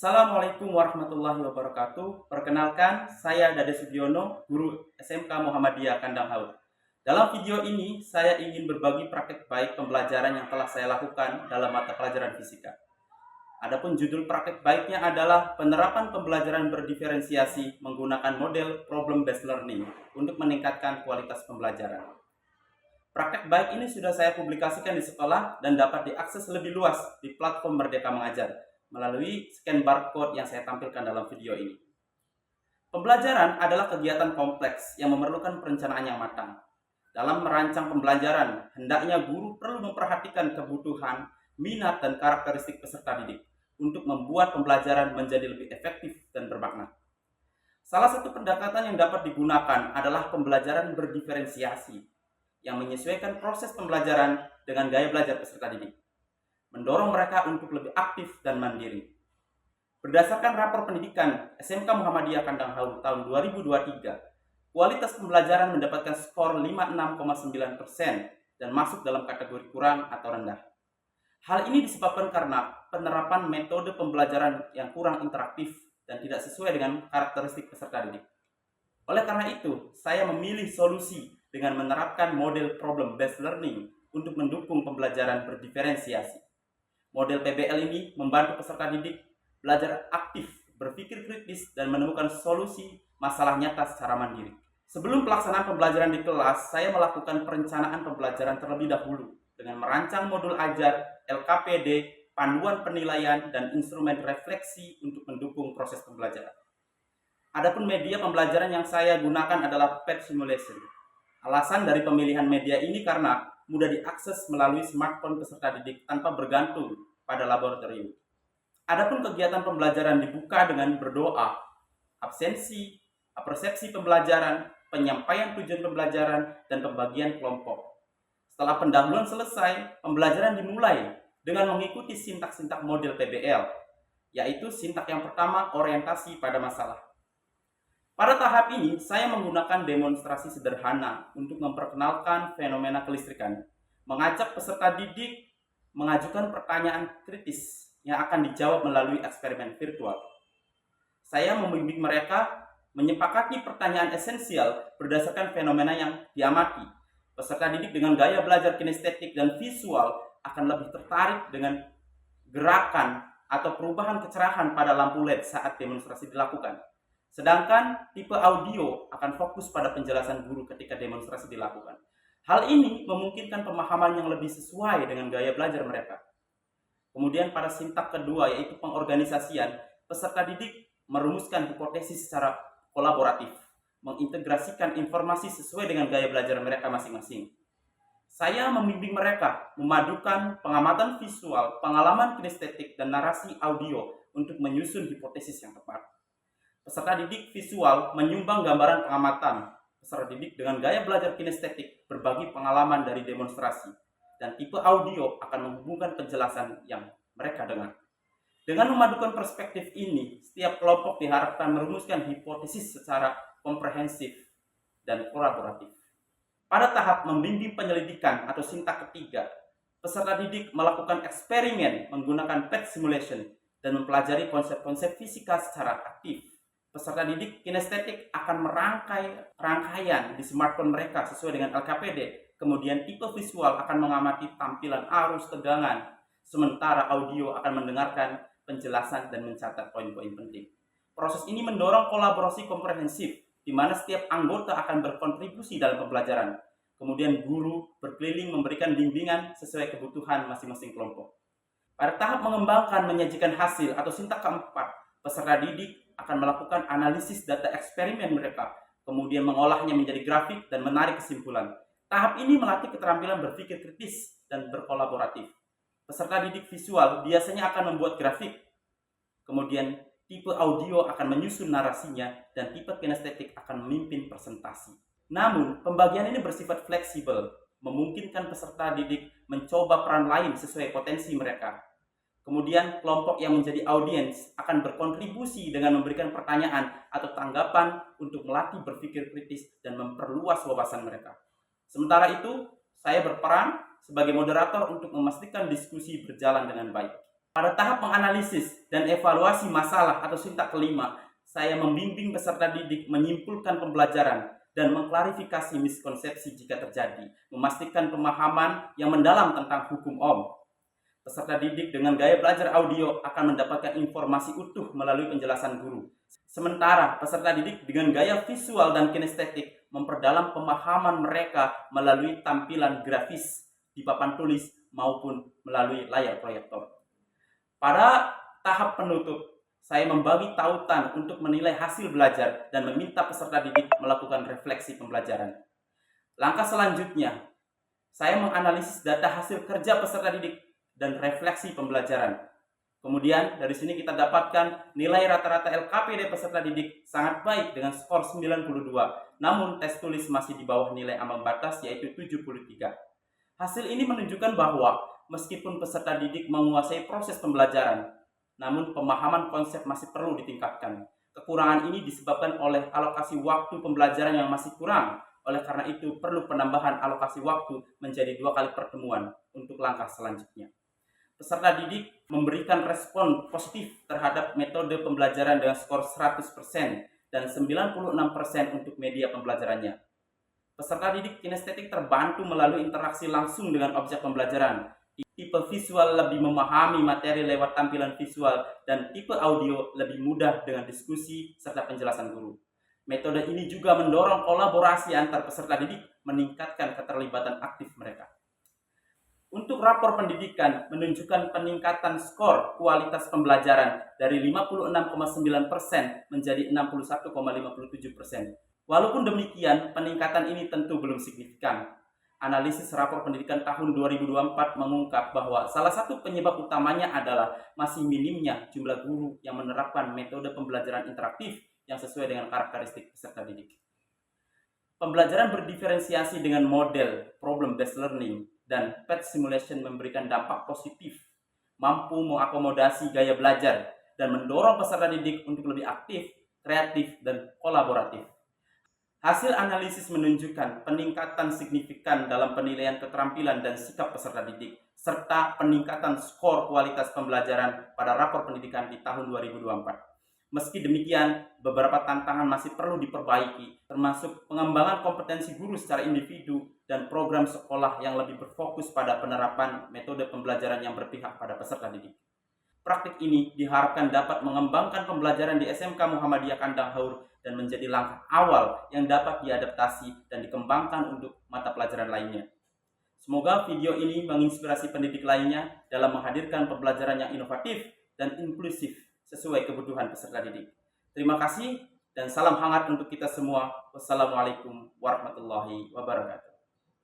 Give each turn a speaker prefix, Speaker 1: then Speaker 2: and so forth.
Speaker 1: Assalamualaikum warahmatullahi wabarakatuh. Perkenalkan, saya Dade Sugiono, guru SMK Muhammadiyah Kandang Haur. Dalam video ini, saya ingin berbagi praktek baik pembelajaran yang telah saya lakukan dalam mata pelajaran fisika. Adapun judul praktek baiknya adalah penerapan pembelajaran berdiferensiasi menggunakan model problem based learning untuk meningkatkan kualitas pembelajaran. Praktek baik ini sudah saya publikasikan di sekolah dan dapat diakses lebih luas di platform Merdeka Mengajar melalui scan barcode yang saya tampilkan dalam video ini. Pembelajaran adalah kegiatan kompleks yang memerlukan perencanaan yang matang. Dalam merancang pembelajaran, hendaknya guru perlu memperhatikan kebutuhan, minat, dan karakteristik peserta didik untuk membuat pembelajaran menjadi lebih efektif dan bermakna. Salah satu pendekatan yang dapat digunakan adalah pembelajaran berdiferensiasi yang menyesuaikan proses pembelajaran dengan gaya belajar peserta didik, mendorong mereka untuk lebih aktif dan mandiri. Berdasarkan rapor pendidikan SMK Muhammadiyah Kandang Haur tahun 2023, kualitas pembelajaran mendapatkan skor 56,9% dan masuk dalam kategori kurang atau rendah. Hal ini disebabkan karena penerapan metode pembelajaran yang kurang interaktif dan tidak sesuai dengan karakteristik peserta didik. Oleh karena itu, saya memilih solusi dengan menerapkan model problem based learning untuk mendukung pembelajaran berdiferensiasi. Model PBL ini membantu peserta didik belajar aktif, berpikir kritis, dan menemukan solusi masalah nyata secara mandiri. Sebelum pelaksanaan pembelajaran di kelas, saya melakukan perencanaan pembelajaran terlebih dahulu dengan merancang modul ajar, LKPD, panduan penilaian, dan instrumen refleksi untuk mendukung proses pembelajaran. Adapun media pembelajaran yang saya gunakan adalah PET Simulation. Alasan dari pemilihan media ini karena mudah diakses melalui smartphone peserta didik tanpa bergantung pada laboratorium. Adapun kegiatan pembelajaran dibuka dengan berdoa, absensi, persepsi pembelajaran, penyampaian tujuan pembelajaran, dan pembagian kelompok. Setelah pendahuluan selesai, pembelajaran dimulai dengan mengikuti sintak-sintak model PBL, yaitu sintak yang pertama orientasi pada masalah. Pada tahap ini, saya menggunakan demonstrasi sederhana untuk memperkenalkan fenomena kelistrikan, mengajak peserta didik mengajukan pertanyaan kritis yang akan dijawab melalui eksperimen virtual. Saya membimbing mereka menyepakati pertanyaan esensial berdasarkan fenomena yang diamati. Peserta didik dengan gaya belajar kinestetik dan visual akan lebih tertarik dengan gerakan atau perubahan kecerahan pada lampu LED saat demonstrasi dilakukan. Sedangkan tipe audio akan fokus pada penjelasan guru ketika demonstrasi dilakukan. Hal ini memungkinkan pemahaman yang lebih sesuai dengan gaya belajar mereka. Kemudian pada sintak kedua yaitu pengorganisasian, peserta didik merumuskan hipotesis secara kolaboratif, mengintegrasikan informasi sesuai dengan gaya belajar mereka masing-masing. Saya membimbing mereka memadukan pengamatan visual, pengalaman kinestetik, dan narasi audio untuk menyusun hipotesis yang tepat. Peserta didik visual menyumbang gambaran pengamatan. Peserta didik dengan gaya belajar kinestetik berbagi pengalaman dari demonstrasi. Dan tipe audio akan menghubungkan penjelasan yang mereka dengar. Dengan memadukan perspektif ini, setiap kelompok diharapkan merumuskan hipotesis secara komprehensif dan kolaboratif. Pada tahap membimbing penyelidikan atau sintak ketiga, peserta didik melakukan eksperimen menggunakan PET Simulation dan mempelajari konsep-konsep fisika secara aktif. Peserta didik kinestetik akan merangkai rangkaian di smartphone mereka sesuai dengan LKPD. Kemudian tipe visual akan mengamati tampilan arus tegangan, sementara audio akan mendengarkan penjelasan dan mencatat poin-poin penting. Proses ini mendorong kolaborasi komprehensif, di mana setiap anggota akan berkontribusi dalam pembelajaran. Kemudian guru berkeliling memberikan bimbingan sesuai kebutuhan masing-masing kelompok. Pada tahap mengembangkan menyajikan hasil atau sintak keempat, peserta didik akan melakukan analisis data eksperimen mereka, kemudian mengolahnya menjadi grafik dan menarik kesimpulan. Tahap ini melatih keterampilan berpikir kritis dan berkolaboratif. Peserta didik visual biasanya akan membuat grafik, kemudian tipe audio akan menyusun narasinya, dan tipe kinestetik akan memimpin presentasi. Namun, pembagian ini bersifat fleksibel, memungkinkan peserta didik mencoba peran lain sesuai potensi mereka. Kemudian kelompok yang menjadi audiens akan berkontribusi dengan memberikan pertanyaan atau tanggapan untuk melatih berpikir kritis dan memperluas wawasan mereka. Sementara itu, saya berperan sebagai moderator untuk memastikan diskusi berjalan dengan baik. Pada tahap menganalisis dan evaluasi masalah atau sintak kelima, saya membimbing peserta didik menyimpulkan pembelajaran dan mengklarifikasi miskonsepsi jika terjadi, memastikan pemahaman yang mendalam tentang hukum Om. Peserta didik dengan gaya belajar audio akan mendapatkan informasi utuh melalui penjelasan guru. Sementara peserta didik dengan gaya visual dan kinestetik memperdalam pemahaman mereka melalui tampilan grafis di papan tulis maupun melalui layar proyektor. Pada tahap penutup, saya membagi tautan untuk menilai hasil belajar dan meminta peserta didik melakukan refleksi pembelajaran. Langkah selanjutnya, saya menganalisis data hasil kerja peserta didik dan refleksi pembelajaran. Kemudian dari sini kita dapatkan nilai rata-rata LKPD peserta didik sangat baik dengan skor 92, namun tes tulis masih di bawah nilai ambang batas yaitu 73. Hasil ini menunjukkan bahwa meskipun peserta didik menguasai proses pembelajaran, namun pemahaman konsep masih perlu ditingkatkan. Kekurangan ini disebabkan oleh alokasi waktu pembelajaran yang masih kurang. Oleh karena itu, perlu penambahan alokasi waktu menjadi 2 kali pertemuan untuk langkah selanjutnya. Peserta didik memberikan respon positif terhadap metode pembelajaran dengan skor 100% dan 96% untuk media pembelajarannya. Peserta didik kinestetik terbantu melalui interaksi langsung dengan objek pembelajaran. Tipe visual lebih memahami materi lewat tampilan visual dan tipe audio lebih mudah dengan diskusi serta penjelasan guru. Metode ini juga mendorong kolaborasi antar peserta didik, meningkatkan keterlibatan aktif mereka. Untuk rapor pendidikan menunjukkan peningkatan skor kualitas pembelajaran dari 56,9% menjadi 61,57%. Walaupun demikian, peningkatan ini tentu belum signifikan. Analisis rapor pendidikan tahun 2024 mengungkap bahwa salah satu penyebab utamanya adalah masih minimnya jumlah guru yang menerapkan metode pembelajaran interaktif yang sesuai dengan karakteristik peserta didik. Pembelajaran berdiferensiasi dengan model problem-based learning dan PET simulation memberikan dampak positif, mampu mengakomodasi gaya belajar, dan mendorong peserta didik untuk lebih aktif, kreatif, dan kolaboratif. Hasil analisis menunjukkan peningkatan signifikan dalam penilaian keterampilan dan sikap peserta didik, serta peningkatan skor kualitas pembelajaran pada rapor pendidikan di tahun 2024. Meski demikian, beberapa tantangan masih perlu diperbaiki, termasuk pengembangan kompetensi guru secara individu dan program sekolah yang lebih berfokus pada penerapan metode pembelajaran yang berpihak pada peserta didik. Praktik ini diharapkan dapat mengembangkan pembelajaran di SMK Muhammadiyah Kandang Haur dan menjadi langkah awal yang dapat diadaptasi dan dikembangkan untuk mata pelajaran lainnya. Semoga video ini menginspirasi pendidik lainnya dalam menghadirkan pembelajaran yang inovatif dan inklusif sesuai kebutuhan peserta didik. Terima kasih dan salam hangat untuk kita semua. Wassalamualaikum warahmatullahi wabarakatuh.